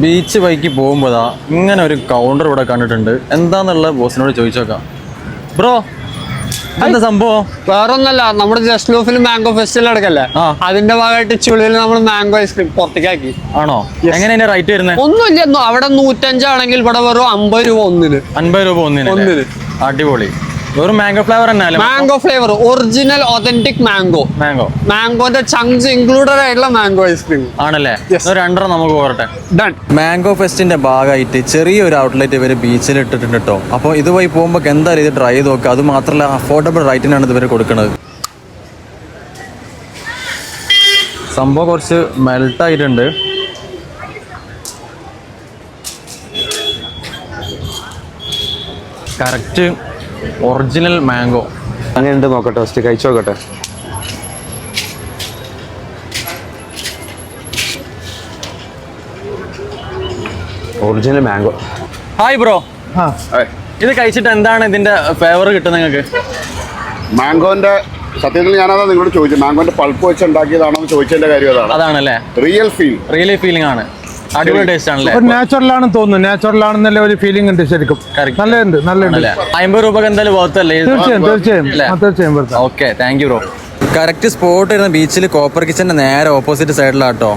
Beach bike പോകുമ്പോഴാ ഇങ്ങനെ ഒരു counter ഇവിടെ കണ്ടിട്ടുണ്ട്. എന്താന്നുള്ള ബോസിനോട് ചോദിച്ചോക്കാം. ബ്രോ, എന്താ സംഭവം? വേറൊന്നല്ല, നമ്മുടെ ജസ്റ്റ് ലൂഫിൽ മാംഗോ ഫെസ്റ്റിവൽ എടുക്കല്ലേ, അതിന്റെ ഭാഗമായിട്ട് ചുള്ളിയിൽ നമ്മൾ മാംഗോ ഐസ്ക്രീം പുറത്തേക്കാക്കി. ആണോ? എങ്ങനെ അതിന്റെ റേറ്റ് വരുന്നത്? ഒന്നുമില്ല, അവിടെ 105 ആണെങ്കിൽ ഇവിടെ വെറും 50 രൂപ ഒന്നിന്. 50 രൂപ ഒന്നിന്. അടിപൊളി. വെറും മാംഗോ ഫ്ലേവർ തന്നെ. മാംഗോ ഫ്ലേവർ, ഒറിജിനൽ ഒതന്റിക് മാംഗോന്റെ ചങ്ക്സ് ഇൻക്ലൂഡഡ് ആയിട്ടുള്ള മാംഗോ ഐസ്ക്രീം ആണല്ലേ? രണ്ടെണ്ണം നമുക്ക് പോരട്ടെ. ഡൺ. മാംഗോ ഫെസ്റ്റിന്റെ ഭാഗമായിട്ട് ചെറിയൊരു ഔട്ട്ലെറ്റ് ഇവര് ബീച്ചിൽ ഇട്ടിട്ടുണ്ട് കേട്ടോ. അപ്പോൾ ഇതുവഴി പോകുമ്പോൾ എന്തായാലും ഇത് ട്രൈ ചെയ്ത് നോക്കുക. അത് മാത്രമല്ല അഫോർഡബിൾ റേറ്റിനാണ് ഇതുവരെ കൊടുക്കുന്നത്. സംഭവം കുറച്ച് മെൽട്ടായിട്ടുണ്ട്. Correct original mango. അങ്ങനെയുണ്ട്, നോക്കട്ടെ, ഫസ്റ്റ് കഴിച്ചു നോക്കട്ടെ. Original mango. ഹായ് ബ്രോ, ഇത് കഴിച്ചിട്ട് എന്താണ് ഇതിന്റെ ഫേവർ കിട്ടുന്നത് നിങ്ങൾക്ക്? മാംഗോന്റെ സത്യത്തിൽ ഞാനതാ നിങ്ങളോട് ചോദിച്ചു, മാംഗോന്റെ പൾപ്പ് വെച്ച് ഉണ്ടാക്കിയതാണോ എന്ന് ചോദിച്ചതിന്റെ കാര്യം അതാണല്ലേ. റിയൽ ഫീലിംഗ് ആണ്. അടിപൊളി ടേസ്റ്റ് ആണല്ലേ? നാച്ചുറൽ ആണെന്ന് തോന്നുന്നു. നാച്ചുറൽ ആണെന്നല്ല ഒരു ഫീലിംഗ് ഉണ്ട് ശരിക്കും. നല്ലുണ്ട്. 50 രൂപ എന്തായാലും വർത്തല്ലേ? തീർച്ചയായും. Okay, thank you bro. Correct spot വരുന്ന ബീച്ചിൽ കോപ്പർ കിച്ചന്റെ നേരെ ഓപ്പോസിറ്റ് സൈഡിലാട്ടോ.